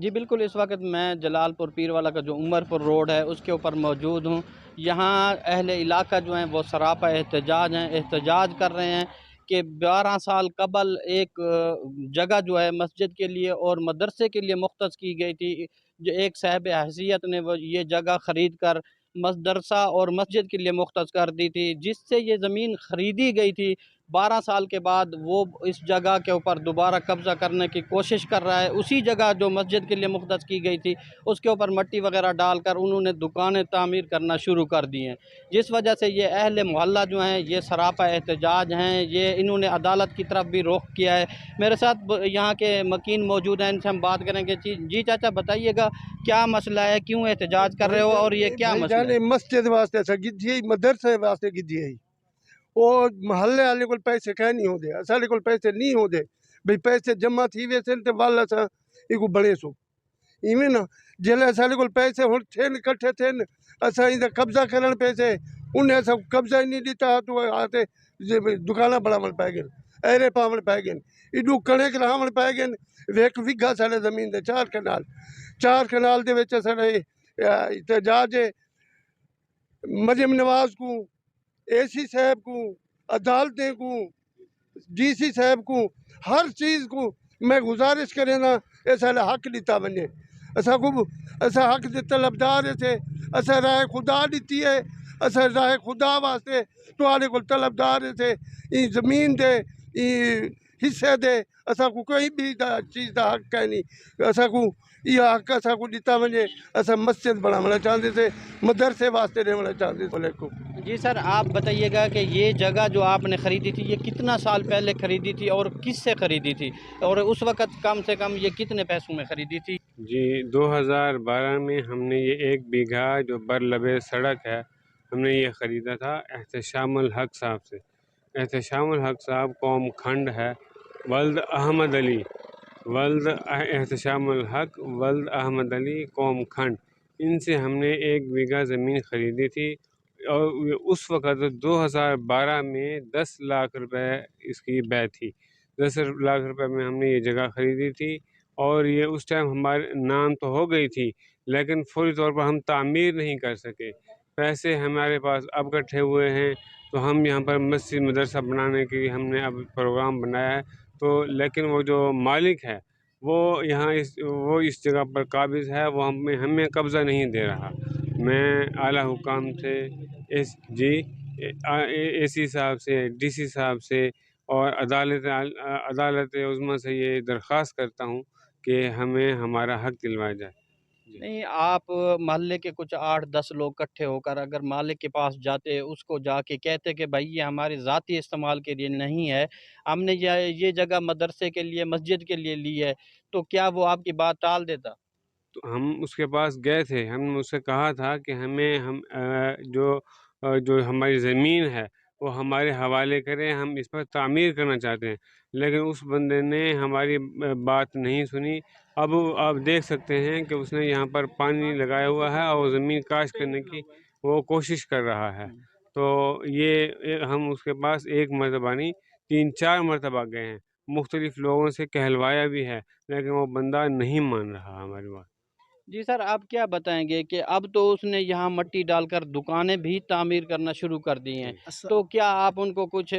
جی بالکل، اس وقت میں جلال پور پیر والا کا جو عمر پور روڈ ہے اس کے اوپر موجود ہوں۔ یہاں اہل علاقہ جو ہیں وہ سراپا احتجاج ہیں، احتجاج کر رہے ہیں کہ 12 سال قبل ایک جگہ جو ہے مسجد کے لیے اور مدرسے کے لیے مختص کی گئی تھی، جو ایک صاحب حیثیت نے وہ یہ جگہ خرید کر مدرسہ اور مسجد کے لیے مختص کر دی تھی، جس سے یہ زمین خریدی گئی تھی۔ 12 سال کے بعد وہ اس جگہ کے اوپر دوبارہ قبضہ کرنے کی کوشش کر رہا ہے۔ اسی جگہ جو مسجد کے لیے مختص کی گئی تھی اس کے اوپر مٹی وغیرہ ڈال کر انہوں نے دکانیں تعمیر کرنا شروع کر دی ہیں، جس وجہ سے یہ اہل محلہ جو ہیں یہ سراپا احتجاج ہیں۔ یہ انہوں نے عدالت کی طرف بھی رخ کیا ہے۔ میرے ساتھ یہاں کے مکین موجود ہیں، ان سے ہم بات کریں گے۔ جی چاچا بتائیے گا کیا مسئلہ ہے، کیوں احتجاج کر رہے ہو اور یہ کیا مسئلہ ہے؟ مسجد واسطے گدھی مدرسے واسطے گدھی ہے اور محلے والے کو پیسے کہ نہیں ہوتے، اصل کو پیسے نہیں ہوتے بھئی پیسے جمع تھی ویسے تے والا سا ایک بڑے سو ایویں نا جلے اصل کو پیسے ہن تھن اکٹھے تھن اسا ان قبضہ کرن پیسے انہیں سب قبضہ ہی نہیں دیتا تو آتے دکاناں بڑھاون پے گئے ایرے پاون پے گئے ایڈو کڑے کراون پے گئے ایک وگھا ساڈے زمین دے 4 کنال دے وچ ساڈے احتجاج ہے۔ مریم نواز کو، اے سی صاحب کو، عدالتیں کو، ڈی سی صاحب کو، ہر چیز کو میں گزارش کریں نا یہ سارا حق دیتا بنے ایسا حق دے طلبدار تھے، ایسا راہ خدا دیتی ہے، ایسا راہ خدا واسطے تو آنے کو طلبدار تھے، این زمین دے این حصے دے ایسا کو کوئی بھی چیز دا حق ہے نہیں، ایسا کو یہ حق ایسا کو دیتا بنے، ایسا مسجد بنانا چاہتے تھے، مدرسے واسطے رہنا چاہتے تھے۔ علیکم جی سر، آپ بتائیے گا کہ یہ جگہ جو آپ نے خریدی تھی یہ کتنا سال پہلے خریدی تھی اور کس سے خریدی تھی، اور اس وقت کم سے کم یہ کتنے پیسوں میں خریدی تھی؟ جی 2012 میں ہم نے یہ 1 بیگھہ جو بر لبے سڑک ہے ہم نے یہ خریدا تھا احتشام الحق صاحب سے۔ احتشام الحق صاحب قوم کھنڈ ہے، ولد احمد علی، ولد احتشام الحق ولد احمد علی قوم کھنڈ، ان سے ہم نے 1 بیگھہ زمین خریدی تھی اور اس وقت 2012 میں 10 لاکھ روپے اس کی بے تھی۔ 10 لاکھ روپے میں ہم نے یہ جگہ خریدی تھی اور یہ اس ٹائم ہمارے نام تو ہو گئی تھی لیکن فوری طور پر ہم تعمیر نہیں کر سکے۔ پیسے ہمارے پاس اب اکٹھے ہوئے ہیں تو ہم یہاں پر مسجد مدرسہ بنانے کی ہم نے اب پروگرام بنایا ہے، تو لیکن وہ جو مالک ہے وہ یہاں وہ اس جگہ پر قابض ہے، وہ ہمیں قبضہ نہیں دے رہا۔ میں اعلیٰ حکام سے اے سی صاحب سے، ڈی سی صاحب سے اور عدالت عظمیٰ سے یہ درخواست کرتا ہوں کہ ہمیں ہمارا حق دلوایا جائے۔ نہیں، آپ محلے کے کچھ 8-10 لوگ اکٹھے ہو کر اگر مالک کے پاس جاتے، اس کو جا کے کہتے کہ بھائی یہ ہمارے ذاتی استعمال کے لیے نہیں ہے، ہم نے یہ جگہ مدرسے کے لیے مسجد کے لیے لی ہے، تو کیا وہ آپ کی بات ٹال دیتا؟ تو ہم اس کے پاس گئے تھے، ہم نے اس سے کہا تھا کہ ہمیں جو ہماری زمین ہے وہ ہمارے حوالے کریں، ہم اس پر تعمیر کرنا چاہتے ہیں، لیکن اس بندے نے ہماری بات نہیں سنی۔ اب آپ دیکھ سکتے ہیں کہ اس نے یہاں پر پانی لگایا ہوا ہے اور زمین کاشت کرنے کی وہ کوشش کر رہا ہے، تو یہ ہم اس کے پاس 1 مرتبہ نہیں 3-4 مرتبہ گئے ہیں، مختلف لوگوں سے کہلوایا بھی ہے لیکن وہ بندہ نہیں مان رہا ہماری بات۔ جی سر، آپ کیا بتائیں گے کہ اب تو اس نے یہاں مٹی ڈال کر دکانیں بھی تعمیر کرنا شروع کر دی ہیں، تو کیا آپ ان کو کچھ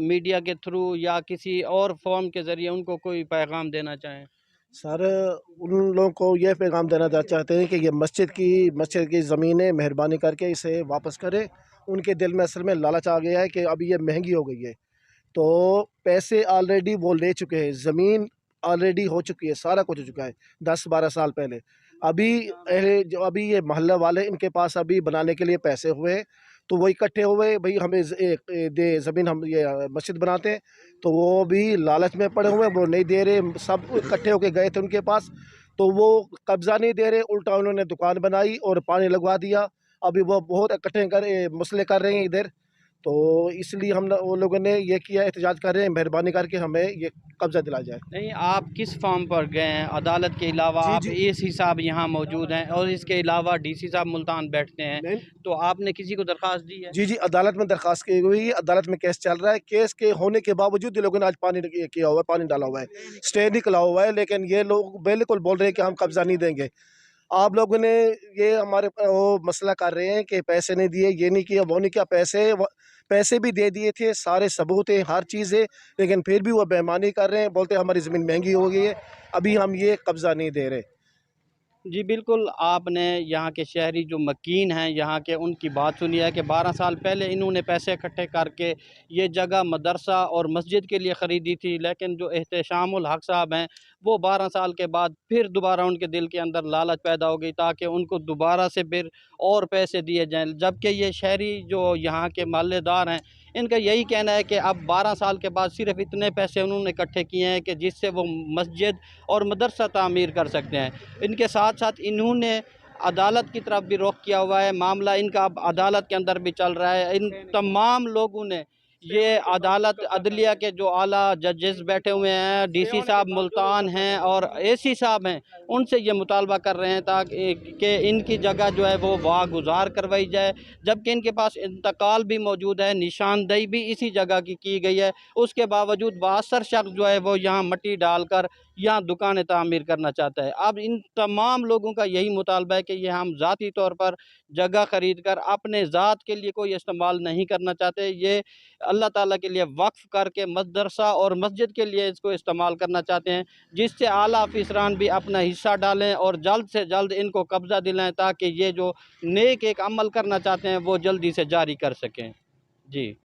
میڈیا کے تھرو یا کسی اور فارم کے ذریعے ان کو کوئی پیغام دینا چاہیں؟ سر ان لوگوں کو یہ پیغام دینا چاہتے ہیں کہ یہ مسجد کی زمینیں مہربانی کر کے اسے واپس کرے۔ ان کے دل میں اصل میں لالچ آ گیا ہے کہ اب یہ مہنگی ہو گئی ہے، تو پیسے آلریڈی وہ لے چکے ہیں، زمین آلریڈی ہو چکی ہے، سارا کچھ ہو چکا ہے 10-12 سال پہلے۔ ابھی یہ محلہ والے ان کے پاس ابھی بنانے کے لیے پیسے ہوئے ہیں، تو وہ اکٹھے ہوئے بھئی ہمیں دے زمین، ہم یہ مسجد بناتے ہیں، تو وہ بھی لالچ میں پڑے ہوئے، وہ نہیں دے رہے، سب اکٹھے ہو کے گئے تھے ان کے پاس، تو وہ قبضہ نہیں دے رہے، الٹا انہوں نے دکان بنائی اور پانی لگوا دیا۔ ابھی وہ بہت اکٹھے مسئلے کر رہے ہیں ادھر، تو اس لیے وہ لوگوں نے یہ کیا، احتجاج کر رہے ہیں مہربانی کر کے ہمیں یہ قبضہ دلا جائے۔ نہیں، آپ کس فارم پر گئے ہیں؟ عدالت کے علاوہ جی آپ جی اے سی صاحب یہاں موجود ہیں اور اس کے علاوہ ڈی سی صاحب ملتان بیٹھتے ہیں، نہیں تو آپ نے کسی کو درخواست دی ہے؟ جی جی عدالت میں درخواست کی ہوئی، عدالت میں کیس چل رہا ہے، کیس کے ہونے کے باوجود یہ لوگوں نے آج پانی کیا ہوا ہے، پانی ڈالا ہوا ہے، اسٹے نکلا ہوا ہے، لیکن یہ لوگ بالکل بول رہے ہیں کہ ہم قبضہ نہیں دیں گے۔ آپ لوگوں نے یہ ہمارے وہ مسئلہ کر رہے ہیں کہ پیسے نہیں دیے، یہ نہیں کیا، وہ نہیں کیا، پیسے بھی دے دیے تھے، سارے ثبوت ہیں، ہر چیز ہے، لیکن پھر بھی وہ بے ایمانی کر رہے ہیں، بولتے ہیں ہماری زمین مہنگی ہو گئی ہے، ابھی ہم یہ قبضہ نہیں دے رہے۔ جی بالکل، آپ نے یہاں کے شہری جو مکین ہیں یہاں کے، ان کی بات سنی ہے کہ 12 سال پہلے انہوں نے پیسے اکٹھے کر کے یہ جگہ مدرسہ اور مسجد کے لیے خریدی تھی، لیکن جو احتشام الحق صاحب ہیں وہ 12 سال کے بعد پھر دوبارہ ان کے دل کے اندر لالچ پیدا ہو گئی تاکہ ان کو دوبارہ سے پھر اور پیسے دیے جائیں، جبکہ یہ شہری جو یہاں کے محلے دار ہیں ان کا یہی کہنا ہے کہ اب 12 سال کے بعد صرف اتنے پیسے انہوں نے اکٹھے کیے ہیں کہ جس سے وہ مسجد اور مدرسہ تعمیر کر سکتے ہیں۔ ان کے ساتھ ساتھ انہوں نے عدالت کی طرف بھی رخ کیا ہوا ہے، معاملہ ان کا اب عدالت کے اندر بھی چل رہا ہے۔ ان تمام لوگوں نے یہ عدالت عدلیہ کے جو اعلیٰ ججز بیٹھے ہوئے ہیں، ڈی سی صاحب ملتان ہیں اور اے سی صاحب ہیں، ان سے یہ مطالبہ کر رہے ہیں تاکہ کہ ان کی جگہ جو ہے وہ واگزار کروائی جائے، جبکہ ان کے پاس انتقال بھی موجود ہے، نشاندہی بھی اسی جگہ کی گئی ہے، اس کے باوجود باثر شخص جو ہے وہ یہاں مٹی ڈال کر یہاں دکانیں تعمیر کرنا چاہتا ہے۔ اب ان تمام لوگوں کا یہی مطالبہ ہے کہ یہ ہم ذاتی طور پر جگہ خرید کر اپنے ذات کے لیے کوئی استعمال نہیں کرنا چاہتے، یہ اللہ تعالیٰ کے لیے وقف کر کے مدرسہ اور مسجد کے لیے اس کو استعمال کرنا چاہتے ہیں، جس سے اعلیٰ افسران بھی اپنا حصہ ڈالیں اور جلد سے جلد ان کو قبضہ دلائیں تاکہ یہ جو نیک ایک عمل کرنا چاہتے ہیں وہ جلدی سے جاری کر سکیں۔ جی